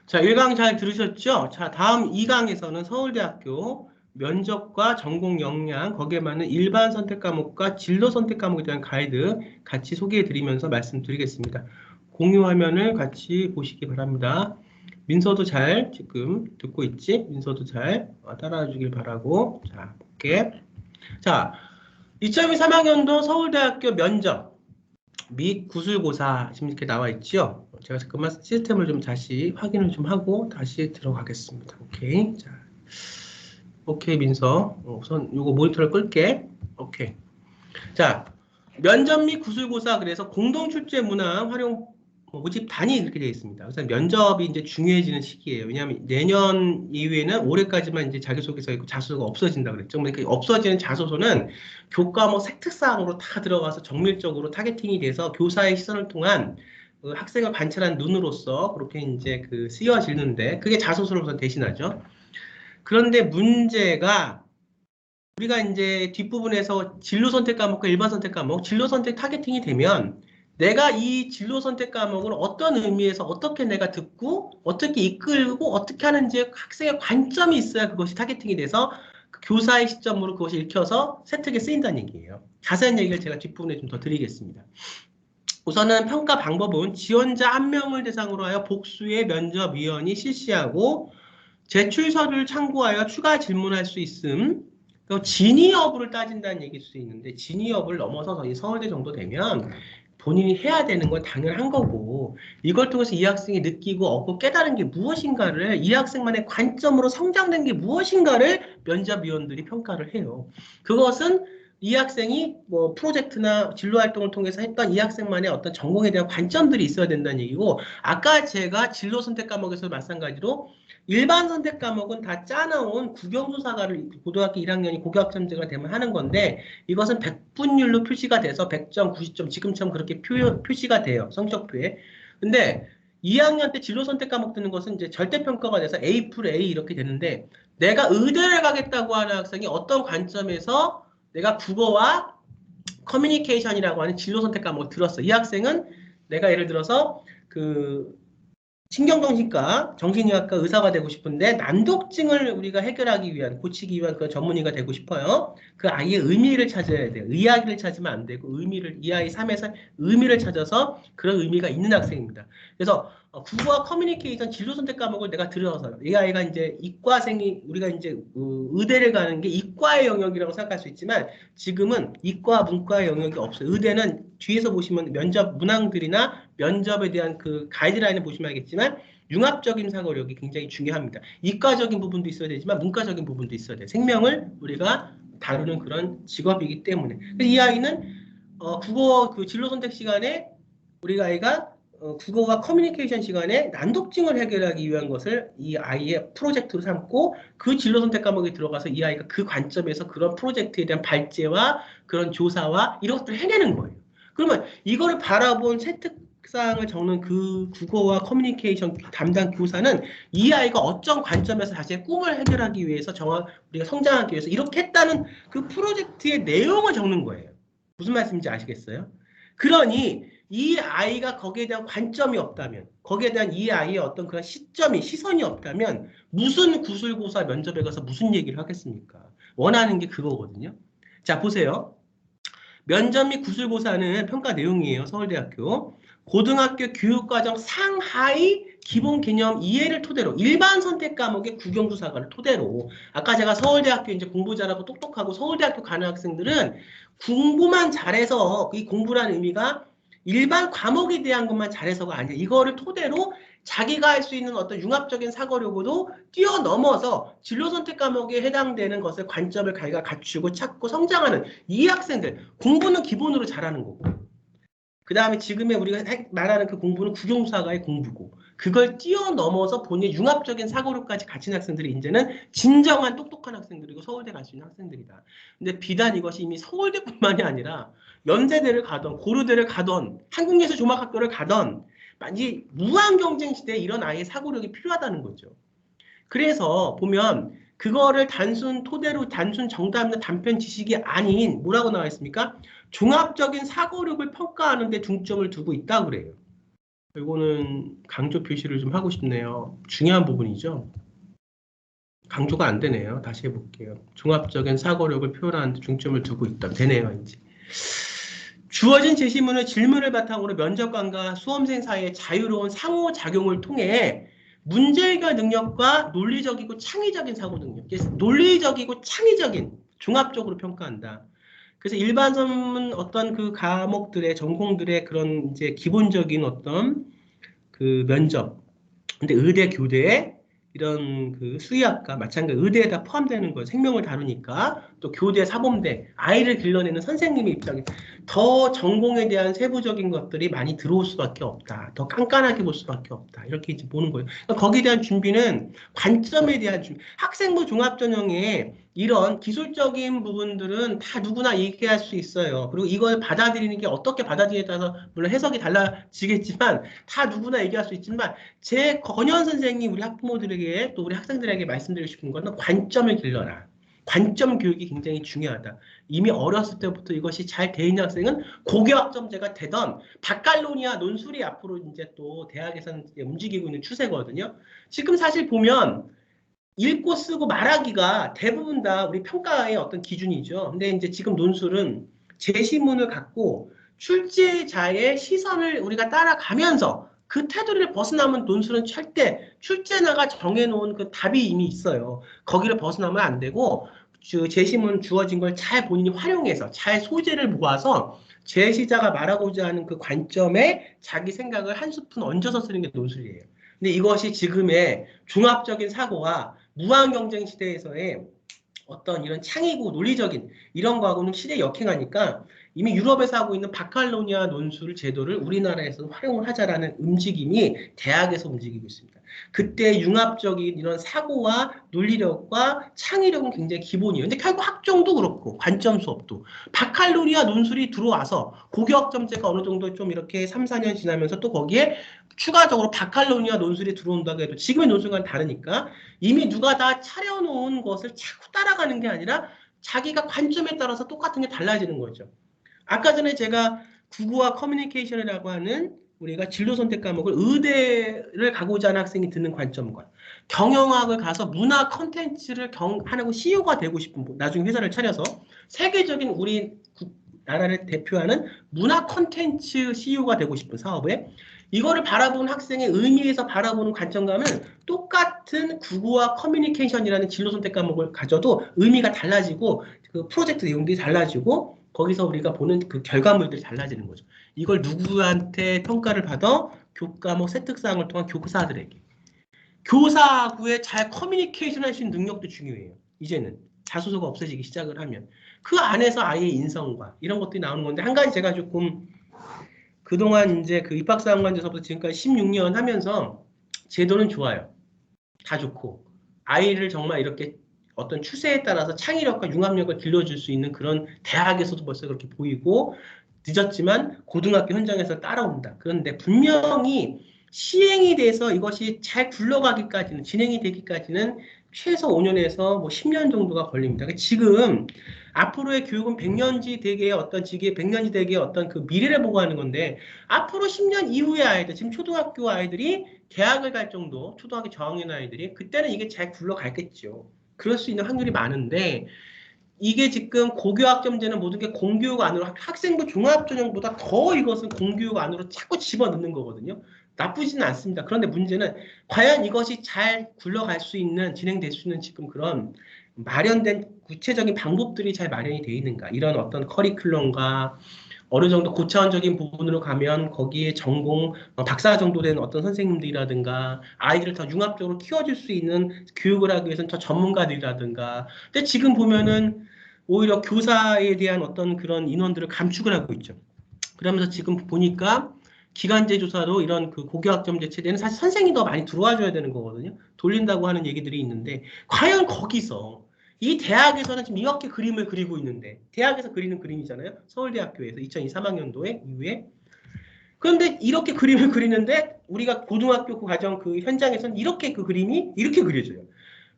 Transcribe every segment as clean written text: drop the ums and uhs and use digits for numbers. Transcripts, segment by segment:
자, 1강 잘 들으셨죠? 자, 다음 2강에서는 서울대학교 면접과 전공 역량, 거기에 맞는 일반 선택 과목과 진로 선택 과목에 대한 가이드 같이 소개해 드리면서 말씀드리겠습니다. 공유 화면을 같이 보시기 바랍니다. 민서도 잘 지금 듣고 있지? 민서도 잘 따라와 주길 바라고. 자, 볼게. 자, 2023학년도 서울대학교 면접 및 구술고사 지금 이렇게 나와 있죠. 제가 잠깐만 시스템을 좀 다시 확인을 좀 하고 다시 들어가겠습니다. 오케이. 자, 오케이 민서. 우선 이거 모니터를 끌게. 오케이. 자, 면접 및 구술고사 그래서 공동 출제 문항 활용 모집 단위 이렇게 되어 있습니다. 그래서 면접이 이제 중요해지는 시기예요. 왜냐하면 내년 이후에는 올해까지만 이제 자기소개서 있고 자소서가 없어진다 그랬죠. 그러니까 없어지는 자소서는 교과목 색특사항으로 다 들어가서 정밀적으로 타겟팅이 돼서 교사의 시선을 통한 그 학생을 관찰한 눈으로서 그렇게 이제 그 쓰여지는데 그게 자소서로서 대신하죠. 그런데 문제가 우리가 이제 뒷부분에서 진로 선택 과목과 일반 선택 과목, 진로 선택 타겟팅이 되면 내가 이 진로 선택 과목을 어떤 의미에서 어떻게 내가 듣고 어떻게 이끌고 어떻게 하는지 학생의 관점이 있어야 그것이 타겟팅이 돼서 그 교사의 시점으로 그것이 읽혀서 세특에 쓰인다는 얘기예요. 자세한 얘기를 제가 뒷부분에 좀 더 드리겠습니다. 우선은 평가 방법은 지원자 1명을 대상으로 하여 복수의 면접위원이 실시하고 제출 서류를 참고하여 추가 질문할 수 있음. 진위 여부를 따진다는 얘기일 수 있는데 진위 여부를 넘어서서 이 서울대 정도 되면 본인이 해야 되는 건 당연한 거고 이걸 통해서 이 학생이 느끼고 얻고 깨달은 게 무엇인가를 이 학생만의 관점으로 성장된 게 무엇인가를 면접위원들이 평가를 해요. 그것은 이 학생이 뭐 프로젝트나 진로 활동을 통해서 했던 이 학생만의 어떤 전공에 대한 관점들이 있어야 된다는 얘기고 아까 제가 진로 선택 과목에서 마찬가지로 일반 선택 과목은 다 짜놓은 국영수사과를 고등학교 1학년이 고교학점제가 되면 하는 건데 이것은 100분율로 표시가 돼서 100점, 90점 지금처럼 그렇게 표시가 돼요. 성적표에. 근데 2학년 때 진로 선택 과목 듣는 것은 이제 절대평가가 돼서 A 풀 A 이렇게 되는데 내가 의대를 가겠다고 하는 학생이 어떤 관점에서 내가 국어와 커뮤니케이션이라고 하는 진로 선택 과목을 들었어. 이 학생은 내가 예를 들어서 그 신경정신과, 정신의학과 의사가 되고 싶은데 난독증을 우리가 해결하기 위한, 고치기 위한 그 전문의가 되고 싶어요. 그 아이의 의미를 찾아야 돼요. 의학을 찾으면 안 되고 의미를 이 아이 삶에서 의미를 찾아서 그런 의미가 있는 학생입니다. 그래서 국어와 커뮤니케이션 진로 선택 과목을 내가 들어서 이 아이가 이제 이과생이 우리가 이제 의대를 가는 게 이과의 영역이라고 생각할 수 있지만 지금은 이과 문과의 영역이 없어요. 의대는 뒤에서 보시면 면접 문항들이나 면접에 대한 그 가이드라인을 보시면 알겠지만 융합적인 사고력이 굉장히 중요합니다. 이과적인 부분도 있어야 되지만 문과적인 부분도 있어야 돼요. 생명을 우리가 다루는 그런 직업이기 때문에 이 아이는 국어 그 진로 선택 시간에 우리가 아이가 국어와 커뮤니케이션 시간에 난독증을 해결하기 위한 것을 이 아이의 프로젝트로 삼고 그 진로 선택 과목에 들어가서 이 아이가 그 관점에서 그런 프로젝트에 대한 발제와 그런 조사와 이런 것들을 해내는 거예요. 그러면 이거를 바라본 세특사항을 적는 그 국어와 커뮤니케이션 담당 교사는 이 아이가 어떤 관점에서 자신의 꿈을 해결하기 위해서 우리가 성장하기 위해서 이렇게 했다는 그 프로젝트의 내용을 적는 거예요. 무슨 말씀인지 아시겠어요? 그러니 이 아이가 거기에 대한 관점이 없다면 거기에 대한 이 아이의 어떤 그런 시선이 없다면 무슨 구술고사 면접에 가서 무슨 얘기를 하겠습니까? 원하는 게 그거거든요. 자, 보세요. 면접 및 구술고사는 평가 내용이에요. 서울대학교. 고등학교 교육과정 상하이 기본 개념 이해를 토대로 일반 선택 과목의 국영수사과를 토대로 아까 제가 서울대학교 이제 공부 잘하고 똑똑하고 서울대학교 가는 학생들은 공부만 잘해서 이 공부라는 의미가 일반 과목에 대한 것만 잘해서가 아니라 이거를 토대로 자기가 할 수 있는 어떤 융합적인 사고력으로 뛰어넘어서 진로 선택 과목에 해당되는 것을 관점을 자기가 갖추고 찾고 성장하는 이 학생들 공부는 기본으로 잘하는 거고 그 다음에 지금의 우리가 말하는 그 공부는 국영수사과의 공부고 그걸 뛰어넘어서 본인의 융합적인 사고력까지 갖춘 학생들이 이제는 진정한 똑똑한 학생들이고 서울대 갈 수 있는 학생들이다. 근데 비단 이것이 이미 서울대뿐만이 아니라 연세대를 가던 고려대를 가던 한국예술조막학교를 가던 이 무한 경쟁 시대에 이런 아이의 사고력이 필요하다는 거죠. 그래서 보면 그거를 단순 토대로 단순 정답이나 단편 지식이 아닌 뭐라고 나와 있습니까? 종합적인 사고력을 평가하는 데 중점을 두고 있다고 그래요. 이거는 강조 표시를 좀 하고 싶네요. 중요한 부분이죠. 강조가 안 되네요. 다시 해볼게요. 종합적인 사고력을 표현하는 데 중점을 두고 있다. 되네요, 이제. 주어진 제시문의 질문을 바탕으로 면접관과 수험생 사이의 자유로운 상호작용을 통해 문제 해결 능력과 논리적이고 창의적인 사고 능력, 논리적이고 창의적인 종합적으로 평가한다. 그래서 일반선은 어떤 그 과목들의 전공들의 그런 이제 기본적인 어떤 그 면접, 근데 의대 교대에 이런 그 수의학과 마찬가지 의대에 다 포함되는 거예요. 생명을 다루니까 또 교대 사범대 아이를 길러내는 선생님의 입장에 더 전공에 대한 세부적인 것들이 많이 들어올 수밖에 없다. 더 깐깐하게 볼 수밖에 없다. 이렇게 이제 보는 거예요. 그러니까 거기에 대한 준비는 관점에 대한 준비. 학생부 종합전형에 이런 기술적인 부분들은 다 누구나 얘기할 수 있어요. 그리고 이걸 받아들이는 게 어떻게 받아들이냐에 따라서 물론 해석이 달라지겠지만 다 누구나 얘기할 수 있지만 제 권현 선생이 우리 학부모들에게 또 우리 학생들에게 말씀드리고 싶은 거는 관점을 길러라. 관점 교육이 굉장히 중요하다. 이미 어렸을 때부터 이것이 잘 돼 있는 학생은 고교학점제가 되던 박칼로니아 논술이 앞으로 이제 또 대학에서는 움직이고 있는 추세거든요. 지금 사실 보면 읽고 쓰고 말하기가 대부분 다 우리 평가의 어떤 기준이죠. 근데 이제 지금 논술은 제시문을 갖고 출제자의 시선을 우리가 따라가면서 그 테두리를 벗어나면 논술은 절대 출제자가 정해놓은 그 답이 이미 있어요. 거기를 벗어나면 안 되고 제시문 주어진 걸 잘 본인이 활용해서 잘 소재를 모아서 제시자가 말하고자 하는 그 관점에 자기 생각을 한 스푼 얹어서 쓰는 게 논술이에요. 근데 이것이 지금의 종합적인 사고와 무한 경쟁 시대에서의 어떤 이런 창의고 논리적인 이런 거하고는 시대에 역행하니까 이미 유럽에서 하고 있는 바칼로니아 논술 제도를 우리나라에서 활용을 하자라는 움직임이 대학에서 움직이고 있습니다. 그때 융합적인 이런 사고와 논리력과 창의력은 굉장히 기본이에요. 근데 결국 학종도 그렇고 관점 수업도 바칼로니아 논술이 들어와서 고교학점제가 어느 정도 좀 이렇게 3, 4년 지나면서 또 거기에 추가적으로 바칼로니아 논술이 들어온다고 해도 지금의 논술과는 다르니까 이미 누가 다 차려놓은 것을 자꾸 따라가는 게 아니라 자기가 관점에 따라서 똑같은 게 달라지는 거죠. 아까 전에 제가 국어와 커뮤니케이션이라고 하는 우리가 진로 선택 과목을 의대를 가고자 하는 학생이 듣는 관점과 경영학을 가서 문화 컨텐츠를 하고 CEO가 되고 싶은 나중에 회사를 차려서 세계적인 우리 나라를 대표하는 문화 컨텐츠 CEO가 되고 싶은 사업에 이거를 바라보는 학생의 의미에서 바라보는 관점감은 똑같은 국어와 커뮤니케이션이라는 진로 선택 과목을 가져도 의미가 달라지고 그 프로젝트 내용들이 달라지고 거기서 우리가 보는 그 결과물들이 달라지는 거죠. 이걸 누구한테 평가를 받아? 교과목 세특사항을 통한 교사들에게. 교사하고의 잘 커뮤니케이션 할 수 있는 능력도 중요해요. 이제는 자소서가 없어지기 시작을 하면. 그 안에서 아이의 인성과 이런 것들이 나오는 건데 한 가지 제가 조금 그동안 이제 그 입학사항관제서부터 지금까지 16년 하면서 제도는 좋아요. 다 좋고 아이를 정말 이렇게 어떤 추세에 따라서 창의력과 융합력을 길러줄 수 있는 그런 대학에서도 벌써 그렇게 보이고 늦었지만 고등학교 현장에서 따라온다. 그런데 분명히 시행이 돼서 이것이 잘 굴러가기까지는 진행이 되기까지는 최소 5년에서 뭐 10년 정도가 걸립니다. 지금 앞으로의 교육은 100년지 대계의 어떤 지기의 100년지 대계의 어떤 그 미래를 보고 하는 건데 앞으로 10년 이후의 아이들 지금 초등학교 아이들이 대학을 갈 정도 초등학교 저학년 아이들이 그때는 이게 잘 굴러가겠죠. 그럴 수 있는 확률이 많은데 이게 지금 고교학점제는 모든 게 공교육 안으로 학생부 종합전형보다 더 이것은 공교육 안으로 자꾸 집어넣는 거거든요. 나쁘지는 않습니다. 그런데 문제는 과연 이것이 잘 굴러갈 수 있는 진행될 수 있는 지금 그런 마련된 구체적인 방법들이 잘 마련이 되어 있는가 이런 어떤 커리큘럼과 어느 정도 고차원적인 부분으로 가면 거기에 전공 박사 정도 된 어떤 선생님들이라든가 아이들을 더 융합적으로 키워줄 수 있는 교육을 하기 위해서는 더 전문가들이라든가 근데 지금 보면은 오히려 교사에 대한 어떤 그런 인원들을 감축을 하고 있죠. 그러면서 지금 보니까 기간제 조사로 이런 그 고교학점제 체제는 사실 선생님이 더 많이 들어와 줘야 되는 거거든요. 돌린다고 하는 얘기들이 있는데 과연 거기서 이 대학에서는 지금 이렇게 그림을 그리고 있는데 대학에서 그리는 그림이잖아요. 서울대학교에서 2023학년도에 이후에 그런데 이렇게 그림을 그리는데 우리가 고등학교 그 과정 그 현장에서는 이렇게 그 그림이 이렇게 그려져요.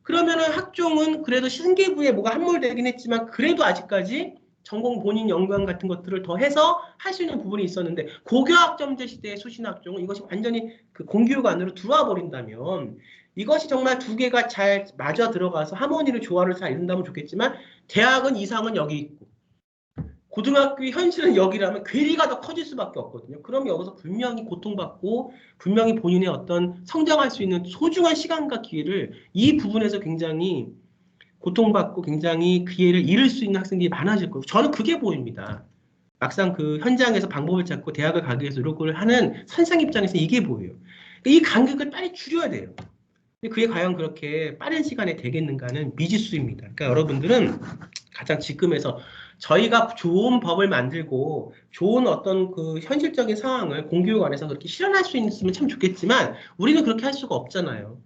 그러면은 학종은 그래도 신기부에 뭐가 함몰되긴 했지만 그래도 아직까지 전공 본인 연구원 같은 것들을 더 해서 할 수 있는 부분이 있었는데 고교학점제 시대의 수신학종은 이것이 완전히 그 공교육 안으로 들어와 버린다면 이것이 정말 두 개가 잘 맞아 들어가서 하모니를 조화를 잘 이룬다면 좋겠지만 대학은 이상은 여기 있고 고등학교의 현실은 여기라면 괴리가 더 커질 수밖에 없거든요. 그럼 여기서 분명히 고통받고 분명히 본인의 어떤 성장할 수 있는 소중한 시간과 기회를 이 부분에서 굉장히 고통받고 굉장히 기회를 잃을 수 있는 학생들이 많아질 거예요. 저는 그게 보입니다. 막상 그 현장에서 방법을 찾고 대학을 가기 위해서 노력을 하는 선생 입장에서 이게 보여요. 이 간격을 빨리 줄여야 돼요. 근데 그게 과연 그렇게 빠른 시간에 되겠는가는 미지수입니다. 그러니까 여러분들은 가장 지금에서 저희가 좋은 법을 만들고 좋은 어떤 그 현실적인 상황을 공교육 안에서 그렇게 실현할 수 있으면 참 좋겠지만 우리는 그렇게 할 수가 없잖아요.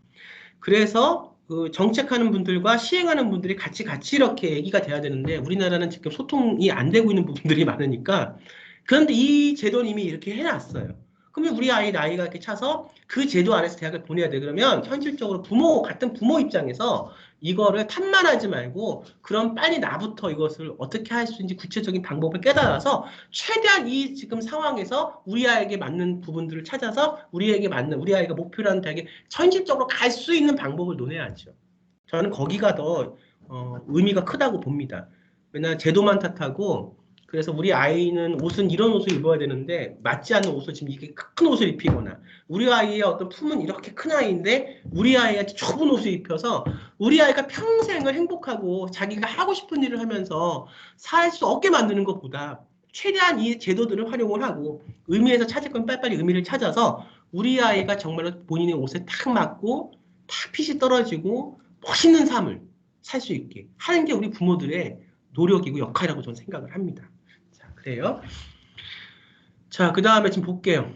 그래서 그 정책하는 분들과 시행하는 분들이 같이 이렇게 얘기가 돼야 되는데 우리나라는 지금 소통이 안 되고 있는 부분들이 많으니까 그런데 이 제도는 이미 이렇게 해놨어요. 그러면 우리 아이 나이가 이렇게 차서 그 제도 안에서 대학을 보내야 돼. 그러면 현실적으로 같은 부모 입장에서 이거를 탓만하지 말고 그럼 빨리 나부터 이것을 어떻게 할 수 있는지 구체적인 방법을 깨달아서 최대한 이 지금 상황에서 우리 아이에게 맞는 부분들을 찾아서 우리 아이가 목표로 하는 대학에 현실적으로 갈 수 있는 방법을 논해야죠. 저는 거기가 더 의미가 크다고 봅니다. 왜냐하면 제도만 탓하고 그래서 우리 아이는 옷은 이런 옷을 입어야 되는데 맞지 않는 옷을 지금 이렇게 큰 옷을 입히거나 우리 아이의 어떤 품은 이렇게 큰 아이인데 우리 아이한테 좁은 옷을 입혀서 우리 아이가 평생을 행복하고 자기가 하고 싶은 일을 하면서 살 수 없게 만드는 것보다 최대한 이 제도들을 활용을 하고 의미에서 찾을 건 빨리빨리 의미를 찾아서 우리 아이가 정말로 본인의 옷에 딱 맞고 딱 핏이 떨어지고 멋있는 삶을 살 수 있게 하는 게 우리 부모들의 노력이고 역할이라고 저는 생각을 합니다. 자, 그래요. 자, 그 다음에 지금 볼게요.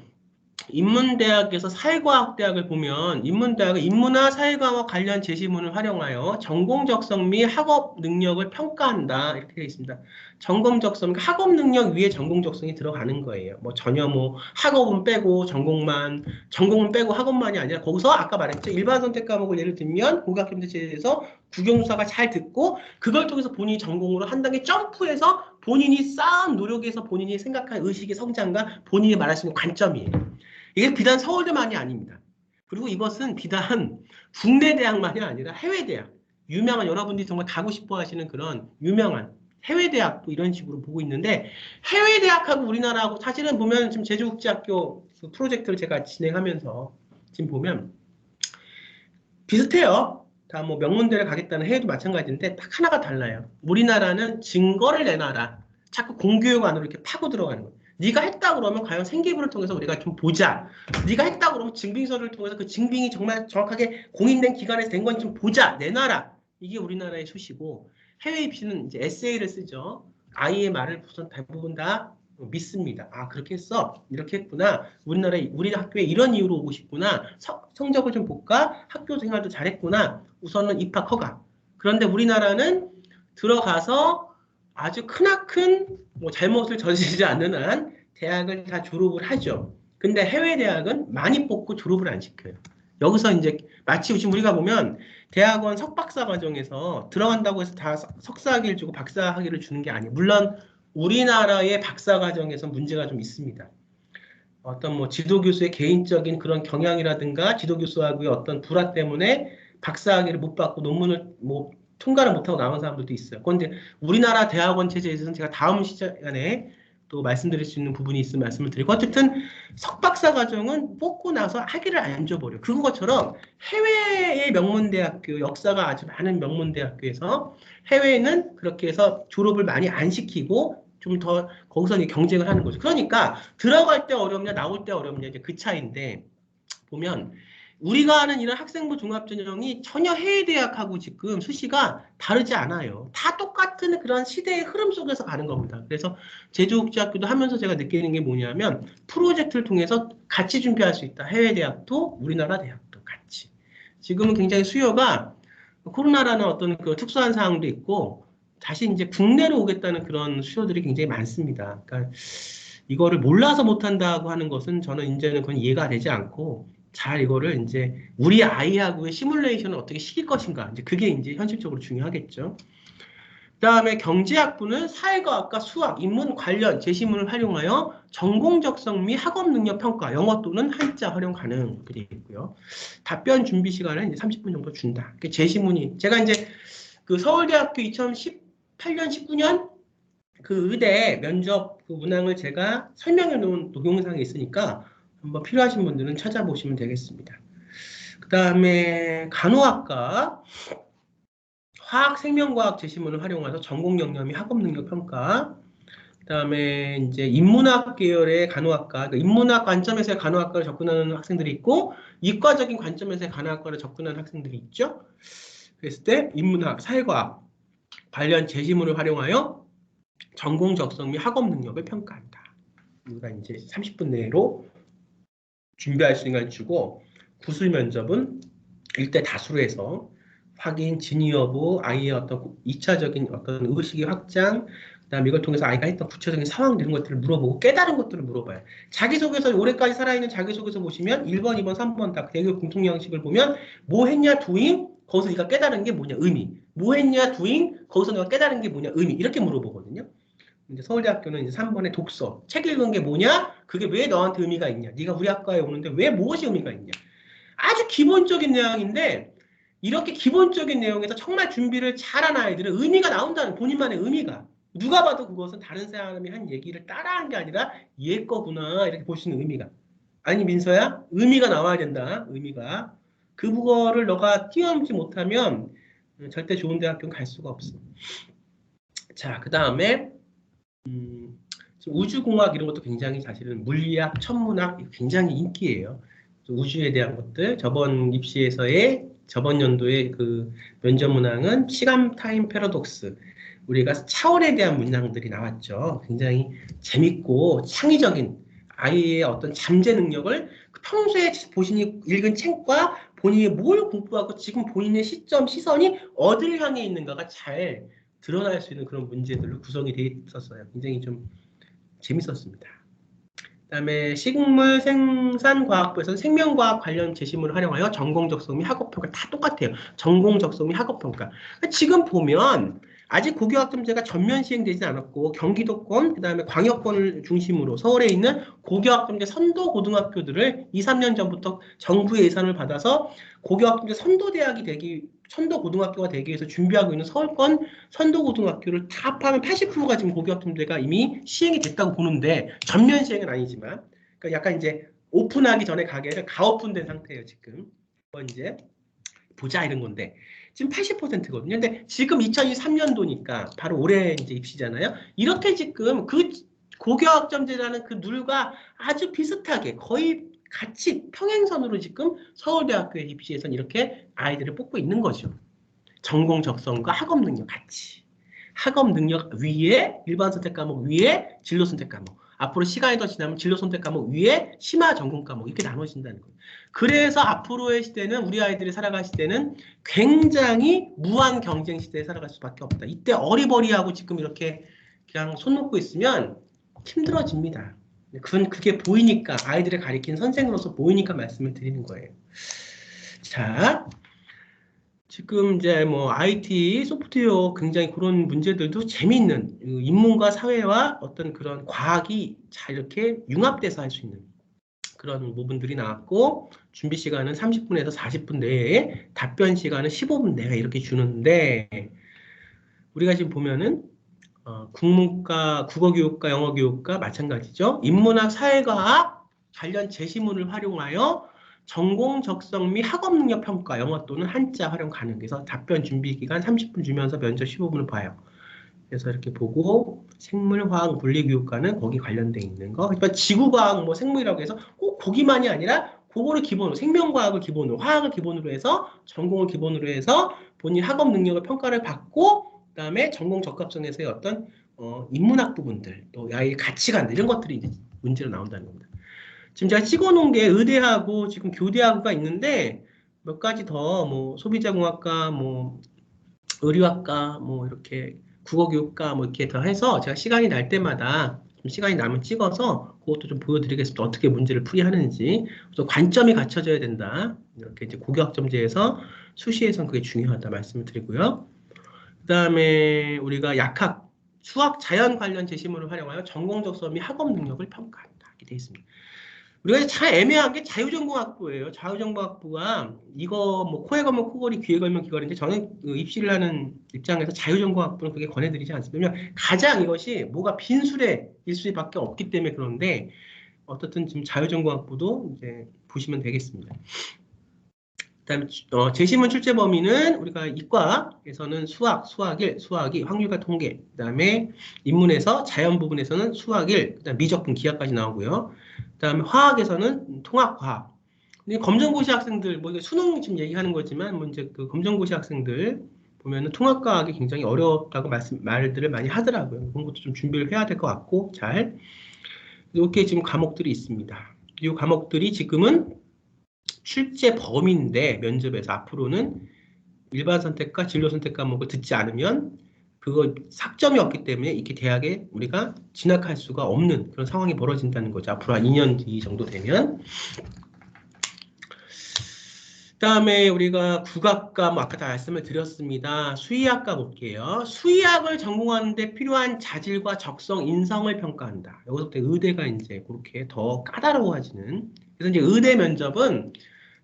인문대학에서 사회과학대학을 보면 인문대학은 인문화 사회과학 관련 제시문을 활용하여 전공 적성 및 학업 능력을 평가한다 이렇게 되어 있습니다. 전공 적성, 학업 능력 위에 전공 적성이 들어가는 거예요. 뭐 전혀 뭐 학업은 빼고 전공은 빼고 학업만이 아니라 거기서 아까 말했죠. 일반 선택 과목을 예를 들면 고교학점제 제도에서 국영수사가 잘 듣고 그걸 통해서 본인이 전공으로 한 단계 점프해서 본인이 쌓은 노력에서 본인이 생각한 의식의 성장과 본인이 말할 수 있는 관점이에요. 이게 비단 서울대만이 아닙니다. 그리고 이것은 비단 국내 대학만이 아니라 해외 대학, 유명한 여러분들이 정말 가고 싶어 하시는 그런 유명한 해외 대학도 이런 식으로 보고 있는데 해외 대학하고 우리나라하고 사실은 보면 지금 제주국제학교 그 프로젝트를 제가 진행하면서 지금 보면 비슷해요. 다 뭐 명문대를 가겠다는 해외도 마찬가지인데 딱 하나가 달라요. 우리나라는 증거를 내놔라. 자꾸 공교육 안으로 이렇게 파고 들어가는 거예요. 네가 했다 그러면 과연 생계부를 통해서 우리가 좀 보자. 네가 했다 그러면 증빙서를 통해서 그 증빙이 정말 정확하게 공인된 기관에서 된 건 좀 보자. 내놔라. 이게 우리나라의 수시고 해외 입시는 이제 에세이를 쓰죠. 아이의 말을 우선 대부분 다 믿습니다. 아, 그렇게 했어? 이렇게 했구나. 우리 학교에 이런 이유로 오고 싶구나. 성적을 좀 볼까? 학교 생활도 잘했구나. 우선은 입학 허가. 그런데 우리나라는 들어가서 아주 크나큰 뭐 잘못을 저지르지 않는 한 대학을 다 졸업을 하죠. 근데 해외 대학은 많이 뽑고 졸업을 안 시켜요. 여기서 이제 마치 지금 우리가 보면 대학원 석박사 과정에서 들어간다고 해서 다 석사학위를 주고 박사학위를 주는 게 아니에요. 물론 우리나라의 박사 과정에서 문제가 좀 있습니다. 어떤 뭐 지도교수의 개인적인 그런 경향이라든가 지도교수하고의 어떤 불화 때문에 박사학위를 못 받고 논문을 뭐 통과를 못하고 나온 사람들도 있어요. 그런데 우리나라 대학원 체제에서는 제가 다음 시간에 또 말씀드릴 수 있는 부분이 있으면 말씀을 드리고 어쨌든 석박사 과정은 뽑고 나서 학위를 안 줘버려요. 그것처럼 해외의 명문대학교, 역사가 아주 많은 명문대학교에서 해외에는 그렇게 해서 졸업을 많이 안 시키고 좀 더 거기서 경쟁을 하는 거죠. 그러니까 들어갈 때 어렵냐 나올 때 어렵냐 이제 그 차이인데 보면 우리가 하는 이런 학생부 종합전형이 전혀 해외 대학하고 지금 수시가 다르지 않아요. 다 똑같은 그런 시대의 흐름 속에서 가는 겁니다. 그래서 제주국제학교도 하면서 제가 느끼는 게 뭐냐면 프로젝트를 통해서 같이 준비할 수 있다. 해외 대학도 우리나라 대학도 같이. 지금은 굉장히 수요가 코로나라는 어떤 그 특수한 상황도 있고 다시 이제 국내로 오겠다는 그런 수요들이 굉장히 많습니다. 그러니까 이거를 몰라서 못한다고 하는 것은 저는 이제는 그건 이해가 되지 않고 잘 이거를 이제 우리 아이하고의 시뮬레이션을 어떻게 시킬 것인가 이제 그게 이제 현실적으로 중요하겠죠. 그다음에 경제학부는 사회과학과 수학, 인문 관련 제시문을 활용하여 전공 적성 및 학업 능력 평가, 영어 또는 한자 활용 가능 이렇게 되어 있고요. 답변 준비 시간은 이제 30분 정도 준다. 그 제시문이 제가 이제 그 서울대학교 2018년, 19년 그 의대 면접 그 문항을 제가 설명해 놓은 동영상이 있으니까 한번 필요하신 분들은 찾아보시면 되겠습니다. 그다음에 간호학과 화학 생명과학 제시문을 활용해서 전공 역량 및 학업 능력 평가. 그다음에 이제 인문학 계열의 간호학과, 그러니까 인문학 관점에서의 간호학과를 접근하는 학생들이 있고 이과적인 관점에서의 간호학과를 접근하는 학생들이 있죠. 그랬을 때 인문학, 사회과학 관련 제시문을 활용하여 전공 적성 및 학업 능력을 평가한다. 우리가 이제 30분 내로 준비할 수 있는 걸 주고 구술 면접은 일대 다수로 해서 확인, 진위 여부, 아이의 어떤 2차적인 어떤 의식의 확장, 그다음에 이걸 통해서 아이가 했던 구체적인 상황 이런 것들을 물어보고 깨달은 것들을 물어봐요. 자기소개서 올해까지 살아있는 자기소개서 보시면 1번, 2번, 3번 다 대교 공통 양식을 보면 뭐 했냐, doing, 거기서 네가 깨달은 게 뭐냐, 의미. 뭐 했냐, doing, 거기서 내가 깨달은 게 뭐냐, 의미. 이렇게 물어보거든요. 이제 서울대학교는 이제 3번에 독서. 책 읽은 게 뭐냐? 그게 왜 너한테 의미가 있냐? 네가 우리 학과에 오는데 왜 무엇이 의미가 있냐? 아주 기본적인 내용인데 이렇게 기본적인 내용에서 정말 준비를 잘한 아이들은 의미가 나온다는 본인만의 의미가. 누가 봐도 그것은 다른 사람이 한 얘기를 따라한 게 아니라 얘 거구나 이렇게 볼 수 있는 의미가. 아니 민서야 의미가 나와야 된다. 의미가. 그거를 너가 뛰어넘지 못하면 절대 좋은 대학교는 갈 수가 없어. 자, 그 다음에 우주공학 이런 것도 굉장히 사실은 물리학, 천문학 굉장히 인기예요. 우주에 대한 것들 저번 입시에서의 저번 연도의 그 면접 문항은 시간 타임 패러독스 우리가 차원에 대한 문항들이 나왔죠. 굉장히 재밌고 창의적인 아이의 어떤 잠재 능력을 평소에 본인이 읽은 책과 본인이 뭘 공부하고 지금 본인의 시점, 시선이 어딜 향해 있는가가 잘 드러날 수 있는 그런 문제들로 구성이 되어 있었어요. 굉장히 좀 재밌었습니다. 그다음에 식물 생산과학부에서는 생명과학 관련 제시문을 활용하여 전공 적성 및 학업 평가 다 똑같아요. 전공 적성 및 학업 평가. 지금 보면 아직 고교학점제가 전면 시행되지 않았고 경기도권 그다음에 광역권을 중심으로 서울에 있는 고교학점제 선도 고등학교들을 2, 3년 전부터 정부의 예산을 받아서 고교학점제 선도 고등학교가 되기 위해서 준비하고 있는 서울권 선도고등학교를 다 합하면 80%가 지금 고교학점제가 이미 시행이 됐다고 보는데 전면 시행은 아니지만 그러니까 약간 이제 오픈하기 전에 가게를 가오픈된 상태예요 지금. 이제 보자 이런 건데 지금 80%거든요. 근데 지금 2023년도니까 바로 올해 이제 입시잖아요. 이렇게 지금 그 고교학점제라는 그 룰과 아주 비슷하게 거의 같이 평행선으로 지금 서울대학교의 입시에서는 이렇게 아이들을 뽑고 있는 거죠. 전공 적성과 학업 능력 같이. 학업 능력 위에 일반 선택 과목 위에 진로 선택 과목. 앞으로 시간이 더 지나면 진로 선택 과목 위에 심화 전공 과목 이렇게 나눠진다는 거예요. 그래서 앞으로의 시대는 우리 아이들이 살아갈 시대는 굉장히 무한 경쟁 시대에 살아갈 수밖에 없다. 이때 어리버리하고 지금 이렇게 그냥 손 놓고 있으면 힘들어집니다. 그게 보이니까 아이들을 가리킨 선생으로서 보이니까 말씀을 드리는 거예요. 자. 지금 이제 뭐 IT, 소프트웨어 굉장히 그런 문제들도 재미있는 인문과 사회와 어떤 그런 과학이 잘 이렇게 융합돼서 할 수 있는 그런 부분들이 나왔고 준비 시간은 30분에서 40분 내에 답변 시간은 15분 내에 이렇게 주는데 우리가 지금 보면은 국문과, 국어교육과, 영어교육과 마찬가지죠. 인문학, 사회과학 관련 제시문을 활용하여 전공 적성 및 학업 능력 평가, 영어 또는 한자 활용 가능. 그래서 답변 준비 기간 30분 주면서 면접 15분을 봐요. 그래서 이렇게 보고 생물, 화학, 물리 교육과는 거기 관련돼 있는 거. 그러니까 지구과학, 뭐 생물이라고 해서 꼭 거기만이 아니라 그거를 기본으로 생명과학을 기본으로, 화학을 기본으로 해서 전공을 기본으로 해서 본인 학업 능력을 평가를 받고 그다음에 전공 적합성에서의 어떤 인문학 부분들, 또 아이의 가치관들 이런 것들이 이제 문제로 나온다는 겁니다. 지금 제가 찍어놓은 게 의대하고 지금 교대하고가 있는데 몇 가지 더 뭐 소비자공학과, 뭐 의류학과, 뭐 이렇게 국어교육과 뭐 이렇게 더 해서 제가 시간이 날 때마다 좀 시간이 나면 찍어서 그것도 좀 보여드리겠습니다. 어떻게 문제를 풀이하는지. 또 관점이 갖춰져야 된다. 이렇게 이제 고교학점제에서 수시에선 그게 중요하다 말씀을 드리고요. 그다음에 우리가 약학, 수학, 자연 관련 제시문을 활용하여 전공적 및 학업 능력을 평가한다. 이렇게 되어 있습니다. 우리가 이제 참 애매한 게 자유전공학부예요. 자유전공학부가 이거 뭐 코에 걸면 코걸이, 귀에 걸면 귀걸이인데 저는 그 입시를 하는 입장에서 자유전공학부는 그게 권해드리지 않습니다. 왜냐면 가장 이것이 뭐가 빈수레 일수밖에 없기 때문에 그런데 어떻든 지금 자유전공학부도 이제 보시면 되겠습니다. 그다음에 제시문 출제 범위는 우리가 이과에서는 수학, 수학1, 수학2, 확률과 통계, 그다음에 인문에서 자연 부분에서는 수학1, 그다음 미적분, 기하까지 나오고요. 그다음에 화학에서는 통합과학. 근데 검정고시 학생들 뭐 이게 수능 지금 얘기하는 거지만 뭐 이제 그 검정고시 학생들 보면은 통합과학이 굉장히 어렵다고 말들을 많이 하더라고요. 그런 것도 좀 준비를 해야 될 것 같고 잘 이렇게 지금 과목들이 있습니다. 이 과목들이 지금은 출제 범위인데 면접에서 앞으로는 일반 선택과 진로 선택 과목을 듣지 않으면 그거 학점이 없기 때문에 이렇게 대학에 우리가 진학할 수가 없는 그런 상황이 벌어진다는 거죠. 앞으로 한 2년 뒤 정도 되면. 그다음에 우리가 국악과 뭐 아까 다 말씀을 드렸습니다. 수의학과 볼게요. 수의학을 전공하는데 필요한 자질과 적성, 인성을 평가한다. 여기서부터 의대가 이제 그렇게 더 까다로워지는. 그래서 이제 의대 면접은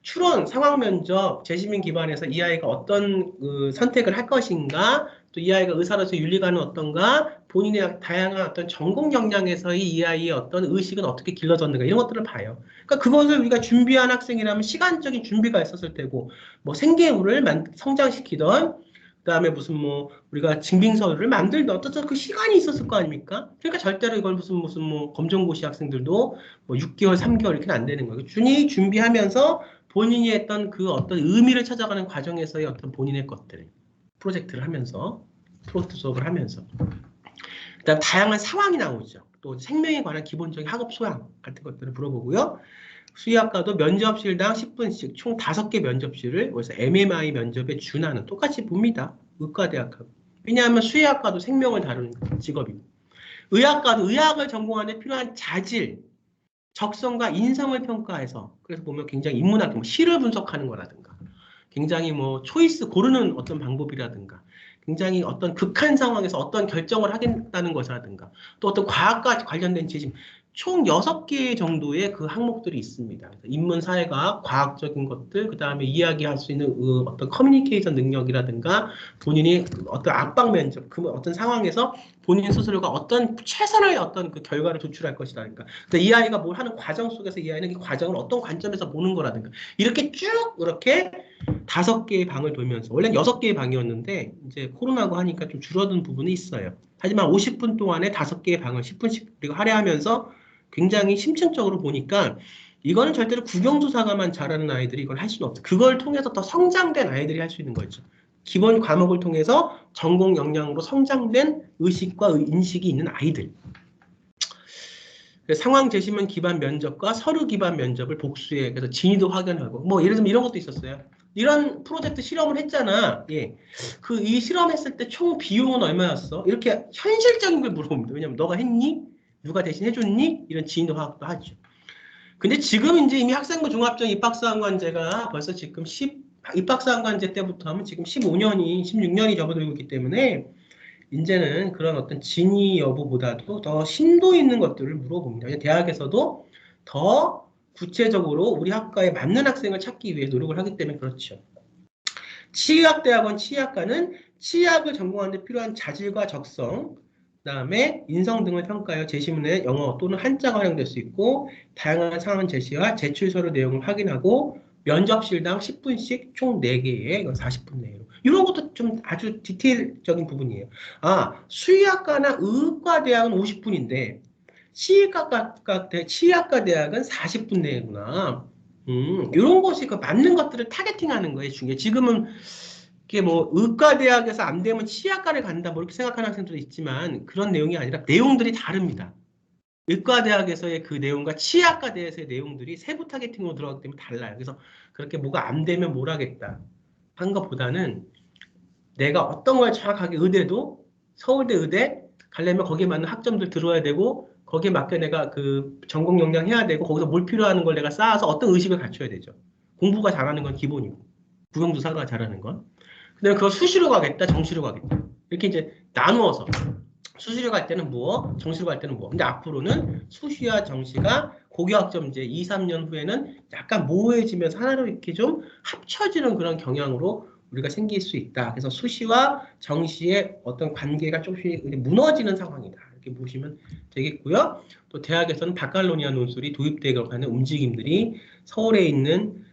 추론, 상황 면접, 재시민 기반에서 이 아이가 어떤 선택을 할 것인가, 또 이 아이가 의사로서 윤리관은 어떤가, 본인의 다양한 어떤 전공 역량에서의 이 아이의 어떤 의식은 어떻게 길러졌는가 이런 것들을 봐요. 그러니까 그것을 우리가 준비한 학생이라면 시간적인 준비가 있었을 테고, 뭐 생계우를 성장시키던, 그다음에 무슨 뭐 우리가 증빙서류를 만들던 어떤 그 시간이 있었을 거 아닙니까? 그러니까 절대로 이걸 무슨 뭐 검정고시 학생들도 뭐 6개월, 3개월 이렇게는 안 되는 거예요. 준비하면서 본인이 했던 그 어떤 의미를 찾아가는 과정에서의 어떤 본인의 것들, 프로젝트를 하면서, 프로젝트 수업을 하면서. 그다음 다양한 상황이 나오죠. 또 생명에 관한 기본적인 학업 소양 같은 것들을 물어보고요. 수의학과도 면접실당 10분씩 총 5개 면접실을 그래서 MMI 면접에 준하는 똑같이 봅니다. 의과대학하고. 왜냐하면 수의학과도 생명을 다루는 직업이고 의학과도 의학을 전공하는 데 필요한 자질, 적성과 인성을 평가해서 그래서 보면 굉장히 인문학, 뭐 시를 분석하는 거라든가 굉장히 뭐 초이스 고르는 어떤 방법이라든가 굉장히 어떤 극한 상황에서 어떤 결정을 하겠다는 것이라든가 또 어떤 과학과 관련된 지식 총 6개 정도의 그 항목들이 있습니다. 인문사회과학, 과학적인 것들, 그 다음에 이야기할 수 있는 어떤 커뮤니케이션 능력이라든가 본인이 어떤 압박 면접, 그 어떤 상황에서 본인 스스로가 어떤 최선의 어떤 그 결과를 도출할 것이라든가 이 아이가 뭘 하는 과정 속에서 이 아이는 이 과정을 어떤 관점에서 보는 거라든가 이렇게 쭉 이렇게 5개의 방을 돌면서 원래는 6개의 방이었는데 이제 코로나고 하니까 좀 줄어든 부분이 있어요. 하지만 50분 동안에 5개의 방을 10분씩 우리가 할애하면서 굉장히 심층적으로 보니까 이거는 절대로 국영수사가만 잘하는 아이들이 이걸 할 수는 없어요. 그걸 통해서 더 성장된 아이들이 할 수 있는 거죠. 기본 과목을 통해서 전공 역량으로 성장된 의식과 인식이 있는 아이들. 상황 제시문 기반 면접과 서류 기반 면접을 복수해. 그래서 진위도 확인하고. 뭐 예를 들면 이런 것도 있었어요. 이런 프로젝트 실험을 했잖아. 예. 이 실험했을 때 총 비용은 얼마였어? 이렇게 현실적인 걸 물어봅니다. 왜냐면 너가 했니? 누가 대신 해줬니? 이런 진위도 화학도 하죠. 근데 지금 이제 이미 학생부 종합적 입학사항관제가 벌써 지금 입학사항관제 때부터 하면 지금 15년이, 16년이 접어들고 있기 때문에 이제는 그런 어떤 진위 여부보다도 더 심도 있는 것들을 물어봅니다. 대학에서도 더 구체적으로 우리 학과에 맞는 학생을 찾기 위해 노력을 하기 때문에 그렇죠. 치의학대학원 치의학과는 치의학을 전공하는 데 필요한 자질과 적성, 그다음에 인성 등을 평가하여 제시문에 영어 또는 한자가 활용될 수 있고 다양한 상황 제시와 제출서류 내용을 확인하고 면접실당 10분씩 총 4개에 40분 내로 이런 것도 좀 아주 디테일적인 부분이에요. 수의학과나 의과대학은 50분인데 치의학과 대학은 40분 내구나. 이런 것이 그 맞는 것들을 타겟팅하는 거예요. 중요해. 지금은 이게 뭐 의과대학에서 안 되면 치의학과를 간다 뭐 이렇게 생각하는 학생들도 있지만 그런 내용이 아니라 내용들이 다릅니다. 의과대학에서의 그 내용과 치의학과대에서의 내용들이 세부 타겟팅으로 들어가기 때문에 달라요. 그래서 그렇게 뭐가 안 되면 뭘 하겠다 한 것보다는 내가 어떤 걸 정확하게 의대도 서울대 의대 가려면 거기에 맞는 학점들 들어야 되고 거기에 맞게 내가 그 전공 역량 해야 되고 거기서 뭘 필요하는 걸 내가 쌓아서 어떤 의식을 갖춰야 되죠. 공부가 잘하는 건 기본이고 국영수사가 잘하는 건. 근데 그걸 수시로 가겠다 정시로 가겠다. 이렇게 이제 나누어서 수시로 갈 때는 뭐, 정시로 갈 때는 뭐. 근데 앞으로는 수시와 정시가 고교학점 이제 2, 3년 후에는 약간 모호해지면서 하나로 이렇게 좀 합쳐지는 그런 경향으로 우리가 생길 수 있다. 그래서 수시와 정시의 어떤 관계가 조금씩 무너지는 상황이다. 이렇게 보시면 되겠고요. 또 대학에서는 바칼로니아 논술이 도입되고 하는 움직임들이 서울에 있는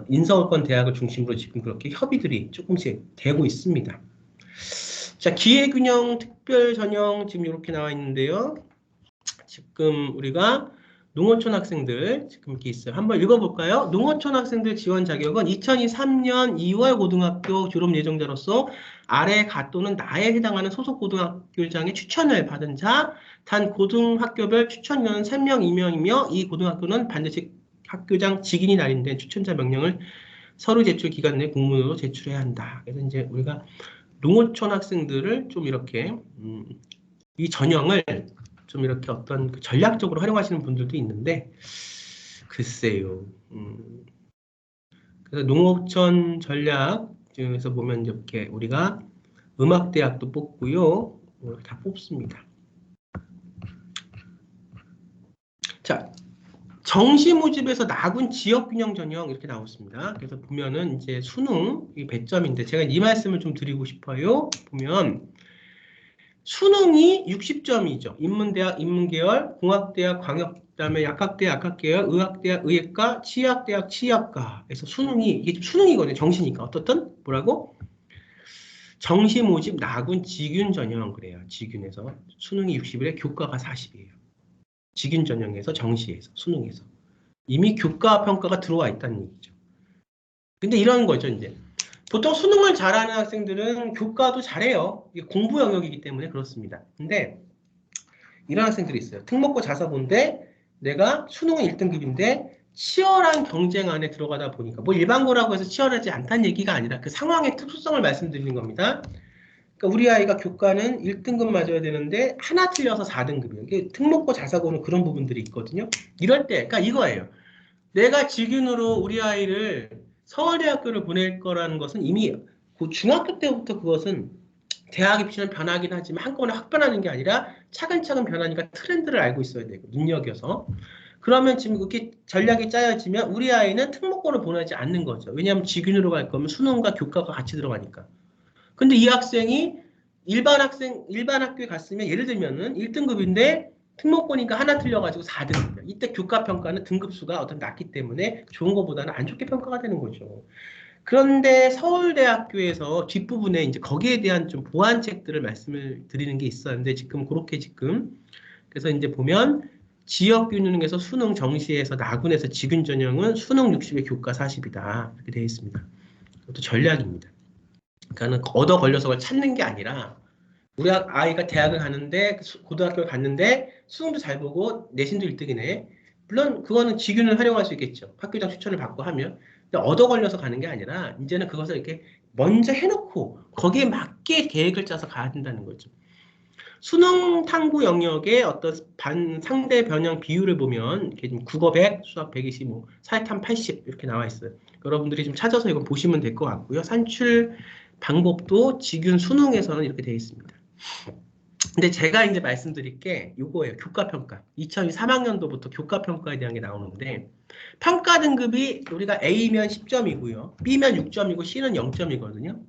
인서울권 대학을 중심으로 지금 그렇게 협의들이 조금씩 되고 있습니다. 자, 기회균형 특별 전형 지금 이렇게 나와 있는데요. 지금 우리가 농어촌 학생들 지금 이렇게 있어요. 한번 읽어볼까요? 농어촌 학생들 지원 자격은 2023년 2월 고등학교 졸업 예정자로서 아래 가 또는 나에 해당하는 소속 고등학교장의 추천을 받은 자, 단 고등학교별 추천 인원은 3명, 2명이며 이 고등학교는 반드시 학교장 직인이 날인된 추천자 명령을 서류 제출 기간 내 공문으로 제출해야 한다. 그래서 이제 우리가 농어촌 학생들을 좀 이렇게 이 전형을 좀 이렇게 어떤 전략적으로 활용하시는 분들도 있는데 글쎄요. 그래서 농어촌 전략 중에서 보면 이렇게 우리가 음악대학도 뽑고요. 다 뽑습니다. 자, 정시 모집에서 나군 지역균형 전형 이렇게 나왔습니다. 그래서 보면은 이제 수능 이 배점인데 제가 이 말씀을 좀 드리고 싶어요. 보면 수능이 60점이죠. 인문대학, 인문계열, 공학대학, 광역, 그다음에 약학대학, 약학계열, 의학대학, 의학과, 치의학대학, 치의학과에서 수능이 이게 좀 수능이거든요. 정시니까 어떻든 뭐라고? 정시 모집 나군 지균 전형 그래요. 지균에서 수능이 60일에 교과가 40이에요. 지균 전형에서 정시에서 수능에서 이미 교과 평가가 들어와 있다는 얘기죠. 근데 이런 거죠, 이제. 보통 수능을 잘하는 학생들은 교과도 잘해요. 이게 공부 영역이기 때문에 그렇습니다. 근데 이런 학생들이 있어요. 특목고 자사고인데 내가 수능은 1등급인데 치열한 경쟁 안에 들어가다 보니까 뭐 일반고라고 해서 치열하지 않다는 얘기가 아니라 그 상황의 특수성을 말씀드리는 겁니다. 그러니까 우리 아이가 교과는 1등급 맞아야 되는데 하나 틀려서 4등급이에요. 이게 특목고 자사고는 그런 부분들이 있거든요. 이럴 때, 그러니까 이거예요. 내가 직윤으로 우리 아이를 서울대학교를 보낼 거라는 것은 이미 그 중학교 때부터 그것은 대학 입시는 변하긴 하지만 한꺼번에 확 변하는 게 아니라 차근차근 변하니까 트렌드를 알고 있어야 되고 눈여겨서 그러면 지금 그렇게 전략이 짜여지면 우리 아이는 특목고를 보내지 않는 거죠. 왜냐하면 직윤으로 갈 거면 수능과 교과가 같이 들어가니까. 근데 이 학생이 일반 학교에 갔으면 예를 들면은 1등급인데 특목고니까 하나 틀려가지고 4등급이야. 이때 교과 평가는 등급수가 어떤 낮기 때문에 좋은 것보다는 안 좋게 평가가 되는 거죠. 그런데 서울대학교에서 뒷부분에 이제 거기에 대한 좀 보완책들을 말씀을 드리는 게 있었는데 지금 그래서 이제 보면 지역균형에서 수능 정시에서 나군에서 직윤 전형은 수능 60에 교과 40이다. 이렇게 되어 있습니다. 이것도 전략입니다. 그러니까는 얻어 걸려서 찾는 게 아니라 우리 아이가 대학을 가는데 고등학교를 갔는데 수능도 잘 보고 내신도 1등이네. 물론 그거는 직윤을 활용할 수 있겠죠. 학교장 추천을 받고 하면. 근데 얻어 걸려서 가는 게 아니라 이제는 그것을 이렇게 먼저 해놓고 거기에 맞게 계획을 짜서 가야 된다는 거죠. 수능 탐구 영역의 어떤 상대 변형 비율을 보면 이렇게 좀 국어 100, 수학 120, 뭐 사회탐 80 이렇게 나와 있어요. 여러분들이 좀 찾아서 이거 보시면 될 것 같고요. 산출 방법도 직윤 수능에서는 이렇게 되어 있습니다. 근데 제가 이제 말씀드릴 게 이거예요. 교과평가. 2023학년도부터 교과평가에 대한 게 나오는데 평가 등급이 우리가 A면 10점이고요. B면 6점이고 C는 0점이거든요.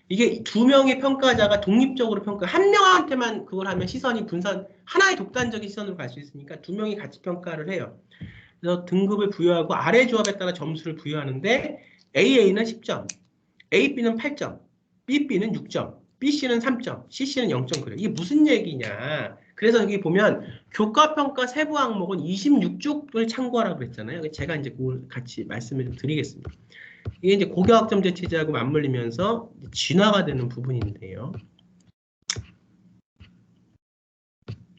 이게 두 명의 평가자가 독립적으로 한 명한테만 그걸 하면 시선이 분산, 하나의 독단적인 시선으로 갈 수 있으니까 두 명이 같이 평가를 해요. 그래서 등급을 부여하고 아래 조합에 따라 점수를 부여하는데 AA는 10점, AB는 8점, BB는 6점, BC는 3점, CC는 0점 그래요. 이게 무슨 얘기냐. 그래서 여기 보면 교과평가 세부 항목은 26쪽을 참고하라고 그랬잖아요. 제가 이제 그걸 같이 말씀을 좀 드리겠습니다. 이게 이제 고교학점제 체제하고 맞물리면서 진화가 되는 부분인데요.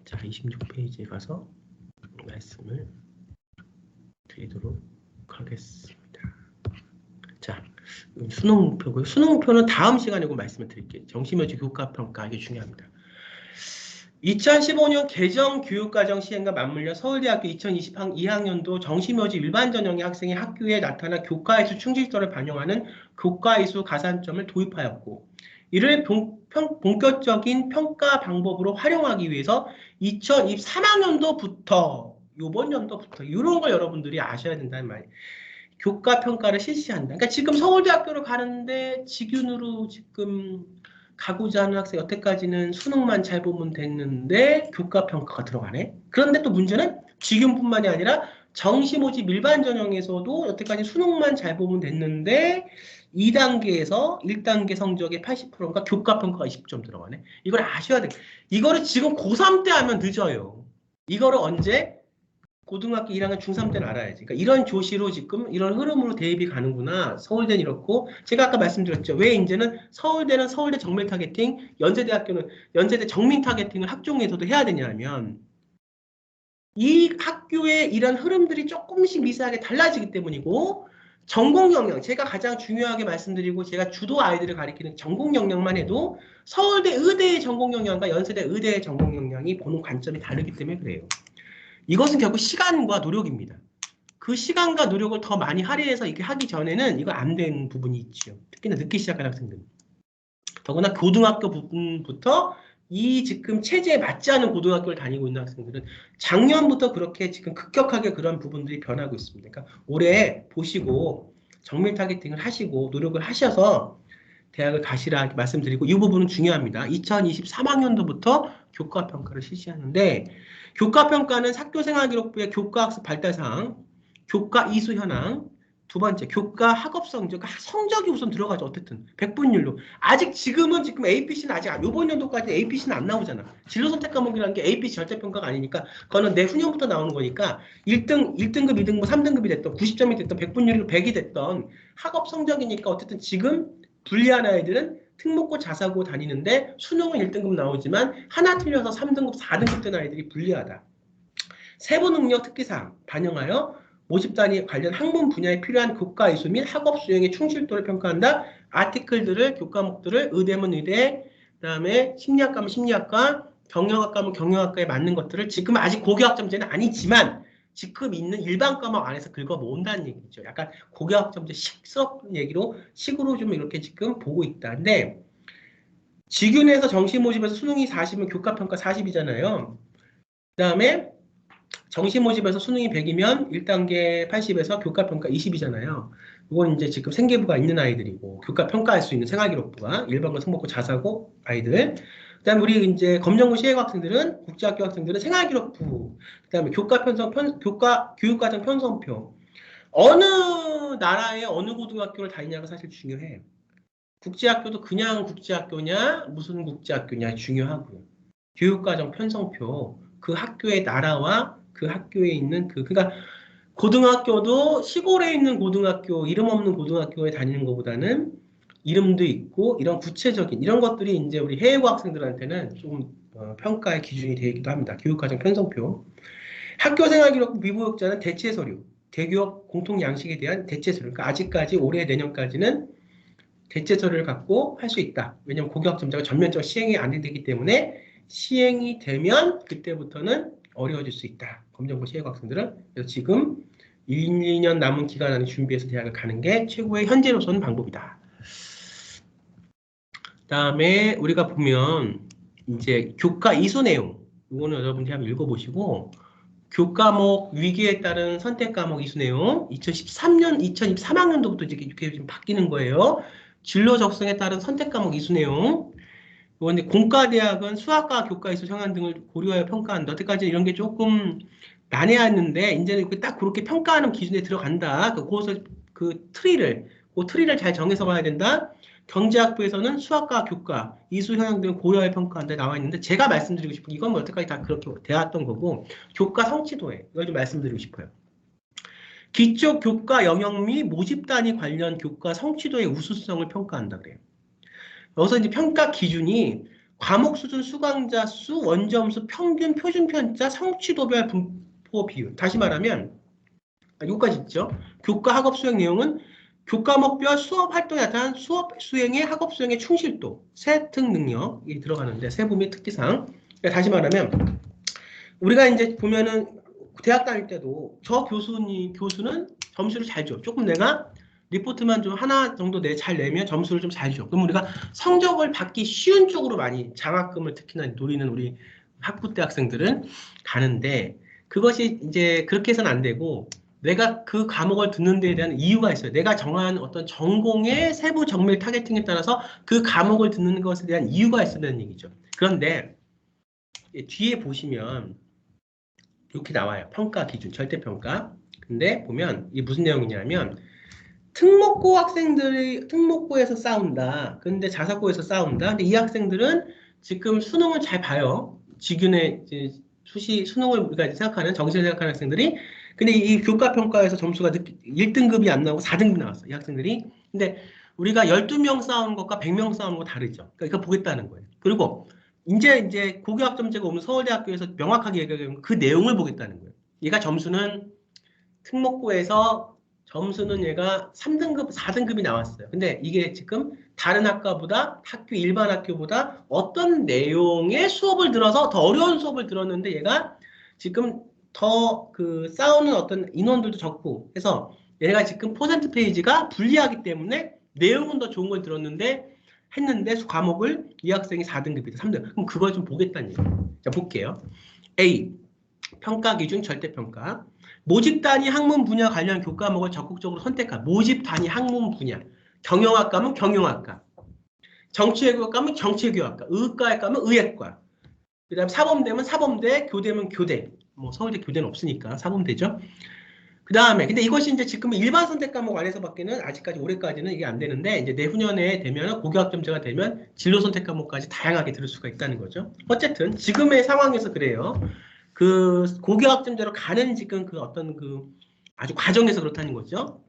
자, 26페이지에 가서 말씀을 드리도록 하겠습니다. 자, 수능 목표고요. 수능 목표는 다음 시간에 꼭 말씀을 드릴게요. 정시묘지 교과평가 이게 중요합니다. 2015년 개정 교육과정 시행과 맞물려 서울대학교 2022학년도 정시묘지 일반 전형의 학생이 학교에 나타난 교과이수 충실도를 반영하는 교과이수 가산점을 도입하였고 이를 본격적인 평가 방법으로 활용하기 위해서 2023학년도부터 요번 연도부터 이런 걸 여러분들이 아셔야 된다는 말이에요. 교과 평가를 실시한다. 그러니까 지금 서울대학교를 가는데 직윤으로 지금 가고자 하는 학생 여태까지는 수능만 잘 보면 됐는데 교과 평가가 들어가네. 그런데 또 문제는 직윤뿐만이 아니라 정시 모집 일반 전형에서도 여태까지 수능만 잘 보면 됐는데 2단계에서 1단계 성적의 80%가 교과 평가가 20점 들어가네. 이걸 아셔야 돼. 이거를 지금 고3 때 하면 늦어요. 이거를 언제? 고등학교 1학년 중3 때는 알아야지. 그러니까 이런 조시로 지금 이런 흐름으로 대입이 가는구나. 서울대는 이렇고 제가 아까 말씀드렸죠. 왜 이제는 서울대는 서울대 정밀 타겟팅, 연세대학교는 연세대 정민 타겟팅을 학종에서도 해야 되냐면 이 학교의 이런 흐름들이 조금씩 미세하게 달라지기 때문이고 전공 영역, 제가 가장 중요하게 말씀드리고 제가 주도 아이들을 가리키는 전공 영역만 해도 서울대 의대의 전공 영역과 연세대 의대의 전공 영역이 보는 관점이 다르기 때문에 그래요. 이것은 결국 시간과 노력입니다. 그 시간과 노력을 더 많이 할애해서 이렇게 하기 전에는 이거 안 되는 부분이 있죠. 특히나 늦게 시작한 학생들. 더구나 고등학교 부분부터 이 지금 체제에 맞지 않은 고등학교를 다니고 있는 학생들은 작년부터 그렇게 지금 급격하게 그런 부분들이 변하고 있습니다. 그러니까 올해 보시고 정밀 타겟팅을 하시고 노력을 하셔서 대학을 가시라 말씀드리고 이 부분은 중요합니다. 2023학년도부터 교과평가를 실시하는데 교과평가는 학교생활기록부의 교과학습 발달사항, 교과 이수 현황, 두 번째 교과 학업 성적, 성적이 우선 들어가죠. 어쨌든 100분율로. 아직 지금은 지금 APC는 아직 이번 연도까지 APC는 안 나오잖아. 진로 선택 과목이라는 게 APC 절대평가가 아니니까 그거는 내후년부터 나오는 거니까 1등급, 2등급, 3등급이 됐던 90점이 됐던 100분율로 100이 됐던 학업 성적이니까 어쨌든 지금 불리한 아이들은 특목고 자사고 다니는데 수능은 1등급 나오지만 하나 틀려서 3등급, 4등급 된 아이들이 불리하다. 세부 능력 특기사항 반영하여 모집단위 관련 학문 분야에 필요한 교과 이수 및 학업 수행의 충실도를 평가한다. 아티클들을 교과목들을 의대면 의대, 그다음에 심리학과면 심리학과, 경영학과면 경영학과에 맞는 것들을 지금 아직 고교학점제는 아니지만 지금 있는 일반 과목 안에서 긁어 모은다는 얘기죠. 약간 고교학점제 식스럽은 얘기로 식으로 좀 이렇게 지금 보고 있다. 근데 직윤에서 정시 모집에서 수능이 40이면 교과평가 40이잖아요. 그다음에 정시 모집에서 수능이 100이면 1단계 80에서 교과평가 20이잖아요. 이건 이제 지금 생계부가 있는 아이들이고 교과 평가할 수 있는 생활기록부가 일반고, 성목고, 자사고 아이들. 그다음에 우리 이제 검정고 시외고 학생들은 국제학교 학생들은 생활기록부. 그다음에 교과 교육과정 편성표. 어느 나라의 어느 고등학교를 다니냐가 사실 중요해. 국제학교도 그냥 국제학교냐 무슨 국제학교냐 중요하고요. 교육과정 편성표. 그 학교의 나라와 그 학교에 있는 그러니까 고등학교도 시골에 있는 고등학교, 이름 없는 고등학교에 다니는 것보다는 이름도 있고 이런 구체적인 이런 것들이 이제 우리 해외고 학생들한테는 좀 평가의 기준이 되기도 합니다. 교육과정 편성표. 학교생활기록부 미보역자는 대체 서류, 대교육 공통 양식에 대한 대체 서류. 그러니까 아직까지 올해 내년까지는 대체 서류를 갖고 할 수 있다. 왜냐하면 고교학점제가 전면적으로 시행이 안 되기 때문에 시행이 되면 그때부터는 어려워질 수 있다. 검정고 시외고 학생들은. 그래서 지금 1, 2년 남은 기간 안에 준비해서 대학을 가는 게 최고의 현재로서는 방법이다. 그다음에 우리가 보면 이제 교과 이수 내용 이거는 여러분들이 한번 읽어보시고 교과목 위기에 따른 선택 과목 이수 내용 2013년, 2023학년도부터 이렇게 좀 바뀌는 거예요. 진로 적성에 따른 선택 과목 이수 내용. 그런데 공과대학은 수학과 교과 이수 성향 등을 고려하여 평가한다. 여태까지 이런 게 조금 난해했는데 이제는 딱 그렇게 평가하는 기준에 들어간다. 그 트리를 잘 정해서 봐야 된다. 경제학부에서는 수학과 교과 이수 현황 등을 고려하여 평가한다 나와 있는데 제가 말씀드리고 싶은 이건 뭐 여태까지 다 그렇게 되었던 거고 교과 성취도에 이걸 좀 말씀드리고 싶어요. 기초 교과 영역 및 모집단위 관련 교과 성취도의 우수성을 평가한다 그래요. 여기서 이제 평가 기준이 과목 수준 수강자 수, 원점수, 평균, 표준 편차, 성취도별 분포 비율. 다시 말하면 여기까지 있죠. 교과 학업 수행 내용은 교과목별 수업 활동에 나타난 수업 수행의 학업 수행의 충실도, 세특 능력이 들어가는데 세부 및 특기사항. 그러니까 다시 말하면 우리가 이제 보면은 대학 다닐 때도 저 교수는 점수를 잘 줘. 조금 내가 리포트만 좀 하나 정도 잘 내면 점수를 좀 잘 줘. 그럼 우리가 성적을 받기 쉬운 쪽으로 많이 장학금을 특히나 노리는 우리 학부대 학생들은 가는데 그것이 이제 그렇게 해서는 안 되고 내가 그 과목을 듣는 데에 대한 이유가 있어요. 내가 정한 어떤 전공의 세부 정밀 타겟팅에 따라서 그 과목을 듣는 것에 대한 이유가 있어야 되는 얘기죠. 그런데 뒤에 보시면 이렇게 나와요. 평가 기준, 절대평가. 근데 보면 이게 무슨 내용이냐면 특목고 학생들이 특목고에서 싸운다. 근데 자사고에서 싸운다. 근데 이 학생들은 지금 수능을 잘 봐요. 지균의 이제 수능을 우리가 이제 생각하는 정시를 생각하는 학생들이 근데 이 교과 평가에서 점수가 1등급이 안 나오고 4등급 나왔어. 이 학생들이. 근데 우리가 12명 싸우는 것과 100명 싸우는 거 다르죠. 그러니까 이거 보겠다는 거예요. 그리고 이제 고교학점제가 오면 서울대학교에서 명확하게 얘기하면 그 내용을 보겠다는 거예요. 얘가 점수는 특목고에서 점수는 얘가 3등급, 4등급이 나왔어요. 근데 이게 지금 다른 학과보다 일반 학교보다 어떤 내용의 수업을 들어서 더 어려운 수업을 들었는데 얘가 지금 더 그 싸우는 어떤 인원들도 적고 해서 얘가 지금 퍼센트 페이지가 불리하기 때문에 내용은 더 좋은 걸 들었는데 했는데 과목을 이 학생이 4등급이다, 3등급. 그럼 그걸 좀 보겠다는 얘기예요. 자, 볼게요. A. 평가 기준 절대평가. 모집 단위 학문 분야 관련 교과목을 적극적으로 선택한 모집 단위 학문 분야. 경영학과면 경영학과. 정치외교학과면 정치외교학과. 의과학과면 의학과. 그 다음 사범대면 사범대, 교대면 교대. 뭐 서울대 교대는 없으니까 사범대죠. 그 다음에 근데 이것이 이제 지금 일반 선택 과목 안에서밖에는 아직까지 올해까지는 이게 안 되는데 이제 내후년에 되면 고교학점제가 되면 진로 선택 과목까지 다양하게 들을 수가 있다는 거죠. 어쨌든 지금의 상황에서 그래요. 그 고교학점제로 가는 지금 그 어떤 그 아주 과정에서 그렇다는 거죠.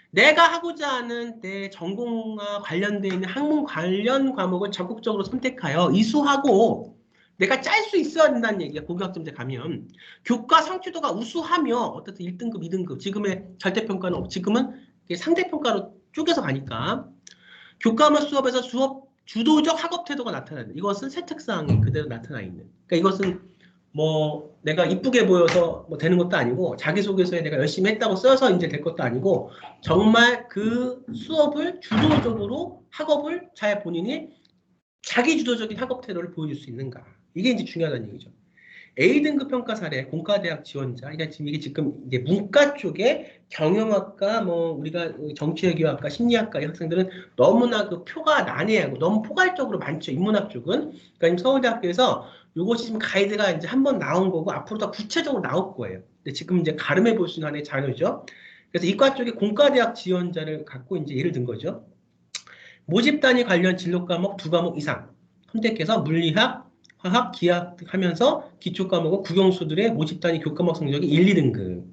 내가 하고자 하는 내 전공과 관련되어 있는 학문 관련 과목을 적극적으로 선택하여 이수하고 내가 짤 수 있어야 된다는 얘기야. 고교학점제 가면. 교과 성취도가 우수하며 어떻든 1등급, 2등급. 지금의 절대평가는 지금은 상대평가로 쪼개서 가니까 교과목 수업에서 주도적 학업 태도가 나타나는 이것은 세특사항이 그대로 나타나 있는. 그러니까 이것은 뭐 내가 이쁘게 보여서 뭐 되는 것도 아니고 자기소개서에 내가 열심히 했다고 써서 이제 될 것도 아니고 정말 그 수업을 주도적으로 학업을 잘 본인이 자기 주도적인 학업 태도를 보여줄 수 있는가. 이게 이제 중요하다는 얘기죠. A등급 평가 사례, 공과대학 지원자. 그러니까 지금 이게 지금 이제 문과 쪽에 경영학과, 뭐 우리가 정치외교학과, 심리학과 의 학생들은 너무나 그 표가 난해하고 너무 포괄적으로 많죠. 인문학 쪽은. 그러니까 서울대학교에서 요것이 지금 가이드가 이제 한번 나온 거고 앞으로 더 구체적으로 나올 거예요. 근데 지금 이제 가름해 볼 수 있는 하나의 자료죠. 그래서 이과 쪽에 공과대학 지원자를 갖고 이제 예를 든 거죠. 모집 단위 관련 진로 과목 2과목 이상 선택해서 물리학, 화학, 기하 하면서 기초 과목은 국영수들의 모집 단위 교과목 성적이 1, 2등급.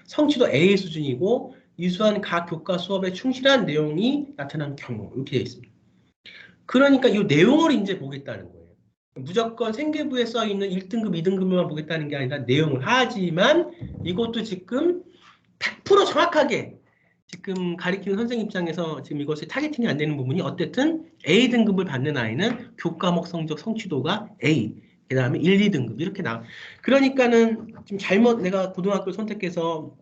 성취도 A 수준이고 이수한 각 교과 수업에 충실한 내용이 나타난 경우 이렇게 되어 있습니다. 그러니까 이 내용을 이제 보겠다는 거예요. 무조건 생계부에 써 있는 1등급, 2등급만 보겠다는 게 아니라 내용을 하지만 이것도 지금 100% 정확하게 지금 가리키는 선생님 입장에서 지금 이것이 타겟팅이 안 되는 부분이 어쨌든 A등급을 받는 아이는 교과목 성적 성취도가 A, 그 다음에 1, 2등급 이렇게 나와. 그러니까는 지금 잘못 내가 고등학교 선택해서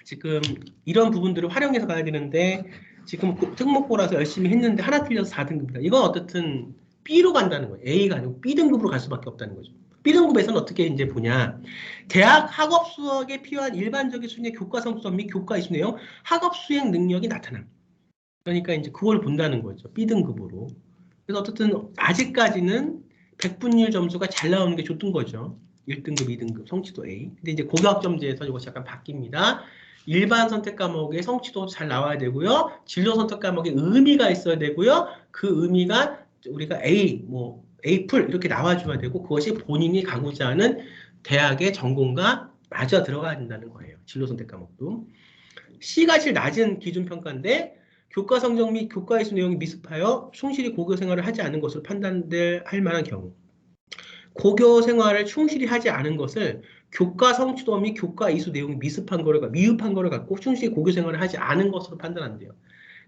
지금 이런 부분들을 활용해서 가야 되는데 지금 특목고라서 열심히 했는데 하나 틀려서 4등급이다. 이건 어쨌든 B로 간다는 거예요. A가 아니고 B등급으로 갈 수밖에 없다는 거죠. B등급에서는 어떻게 이제 보냐. 대학 학업 수학에 필요한 일반적인 수준의 교과 성취점 및 교과 이수 내용, 학업 수행 능력이 나타남. 그러니까 이제 그걸 본다는 거죠. B등급으로. 그래서 어쨌든 아직까지는 백분율 점수가 잘 나오는 게 좋던 거죠. 1등급, 2등급, 성취도 A. 근데 이제 고교학점제에서 이것이 약간 바뀝니다. 일반 선택 과목의 성취도 잘 나와야 되고요. 진로 선택 과목에 의미가 있어야 되고요. 그 의미가 우리가 A, 뭐 A풀 이렇게 나와줘야 되고 그것이 본인이 가고자 하는 대학의 전공과 맞아 들어가야 된다는 거예요. 진로 선택 과목도. C가 제일 낮은 기준 평가인데 교과 성적 및 교과 이수 내용이 미흡하여 충실히 고교 생활을 하지 않은 것으로 판단될 만한 경우. 고교 생활을 충실히 하지 않은 것을 교과 성취도 및 교과 이수 내용이 미흡한 거를 갖고 충실히 고교 생활을 하지 않은 것으로 판단한대요.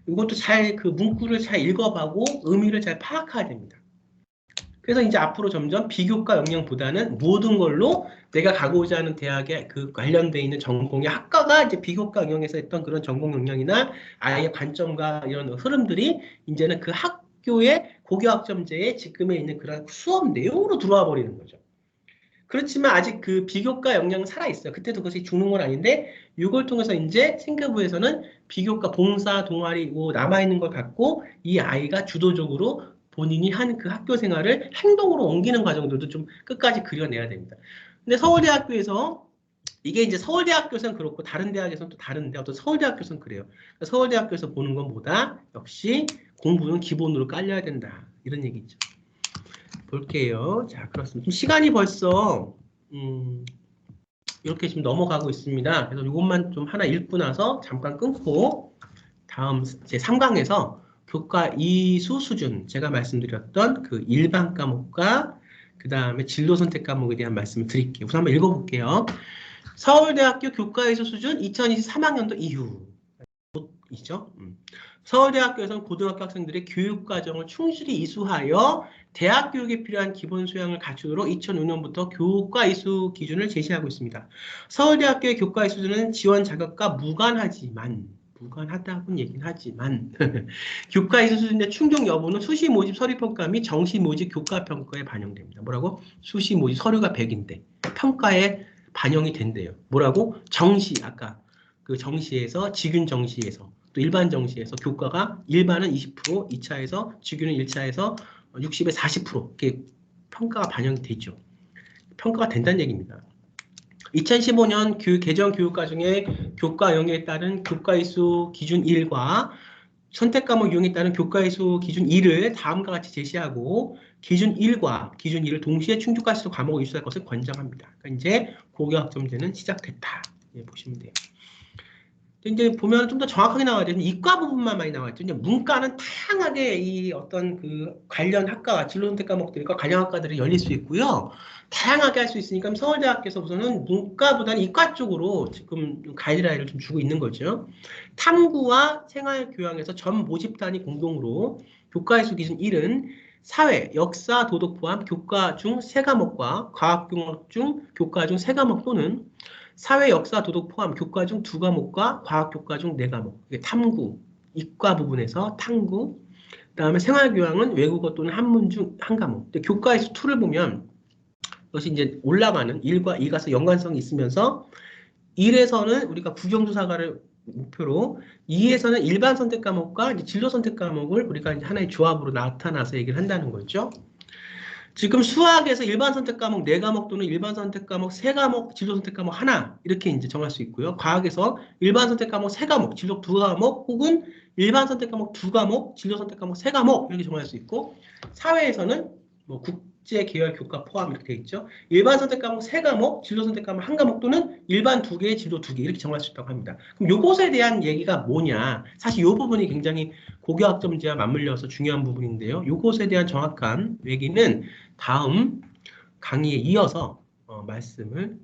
이것도 잘 그 문구를 잘 읽어보고 의미를 잘 파악해야 됩니다. 그래서 이제 앞으로 점점 비교과 역량보다는 모든 걸로 내가 가고자 하는 대학에 그 관련돼 있는 전공의 학과가 이제 비교과 영역에서 했던 그런 전공 역량이나 아이의 관점과 이런 흐름들이 이제는 그 학교의 고교학점제에 지금에 있는 그런 수업 내용으로 들어와 버리는 거죠. 그렇지만 아직 그 비교과 역량은 살아있어요. 그때도 그것이 죽는 건 아닌데, 이걸 통해서 이제 생교부에서는 비교과 봉사, 동아리, 뭐 남아있는 걸 갖고 이 아이가 주도적으로 본인이 한 그 학교 생활을 행동으로 옮기는 과정들도 좀 끝까지 그려내야 됩니다. 근데 서울대학교에서 이게 이제 서울대학교에서는 그렇고 다른 대학에서는 또 다른데 어떤 서울대학교에서는 그래요. 그러니까 서울대학교에서 보는 건 뭐다? 역시 공부는 기본으로 깔려야 된다. 이런 얘기죠. 볼게요. 자, 그렇습니다. 지금 시간이 벌써 이렇게 지금 넘어가고 있습니다. 그래서 이것만 좀 하나 읽고 나서 잠깐 끊고 다음 제 3강에서 교과 이수 수준 제가 말씀드렸던 그 일반 과목과 그 다음에 진로 선택 과목에 대한 말씀을 드릴게요. 우선 한번 읽어볼게요. 서울대학교 교과 이수 수준 2023학년도 이후이죠. 서울대학교에서는 고등학교 학생들의 교육과정을 충실히 이수하여 대학 교육에 필요한 기본 소양을 갖추도록 2005년부터 교과 이수 기준을 제시하고 있습니다. 서울대학교의 교과 이수 수준은 지원 자격과 무관하다고는 얘기는 하지만 교과 이수 수준의 충족 여부는 수시 모집 서류 평가 및 정시 모집 교과 평가에 반영됩니다. 뭐라고? 수시 모집 서류가 100인데 평가에 반영이 된대요. 뭐라고? 정시, 아까 그 정시에서 직윤 정시에서 또 일반 정시에서 교과가 일반은 20%, 2차에서 직윤은 1차에서 60에 40% 이렇게 평가가 반영이 되죠. 평가가 된다는 얘기입니다. 2015년 개정 교육과 중에 교과 영역에 따른 교과 이수 기준 1과 선택 과목 이용에 따른 교과 이수 기준 2를 다음과 같이 제시하고 기준 1과 기준 2를 동시에 충족할 수 있는 과목을 이수할 것을 권장합니다. 그러니까 이제 고교학점제는 시작됐다. 예, 보시면 돼요. 이제 보면 좀 더 정확하게 나와야 되는 이과 부분만 많이 나왔죠. 이제 문과는 다양하게 이 어떤 그 관련 학과와 진로 선택 과목들과 관련 학과들이 열릴 수 있고요. 다양하게 할 수 있으니까 서울대학교에서 우선은 문과보다는 이과 쪽으로 지금 가이드라인을 좀 주고 있는 거죠. 탐구와 생활교양에서 전 모집단이 공동으로 교과이수 기준 1은 사회, 역사, 도덕 포함 교과 중 3과목과 과학경영 중 교과 중 3과목 또는 사회, 역사, 도덕 포함 교과 중 2과목과 과학 교과 중 4과목. 탐구, 이과 부분에서 탐구. 그다음에 생활교양은 외국어 또는 한문 중 1과목. 근데 교과에서 2를 보면 이것이 이제 올라가는 1과 2가서 연관성이 있으면서 1에서는 우리가 국영수사과를 목표로 2에서는 일반 선택 과목과 이제 진로 선택 과목을 우리가 이제 하나의 조합으로 나타나서 얘기를 한다는 거죠. 지금 수학에서 일반 선택 과목 4과목 또는 일반 선택 과목 3과목, 진로 선택 과목 하나 이렇게 이제 정할 수 있고요. 과학에서 일반 선택 과목 3과목, 진로 2과목 혹은 일반 선택 과목 2과목, 진로 선택 과목 3과목 이렇게 정할 수 있고 사회에서는 뭐 국제 계열 교과 포함 이렇게 돼 있죠. 일반 선택 과목 3과목, 진로 선택 과목 1과목 또는 일반 2개, 진로 2개 이렇게 정할 수 있다고 합니다. 그럼 요것에 대한 얘기가 뭐냐? 사실 요 부분이 굉장히 고교학점제와 맞물려서 중요한 부분인데요. 요것에 대한 정확한 얘기는 다음 강의에 이어서 말씀을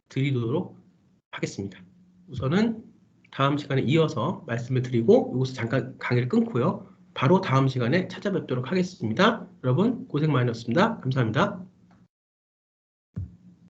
드리도록 하겠습니다. 우선은 다음 시간에 이어서 말씀을 드리고 여기서 잠깐 강의를 끊고요. 바로 다음 시간에 찾아뵙도록 하겠습니다. 여러분 고생 많으셨습니다. 감사합니다.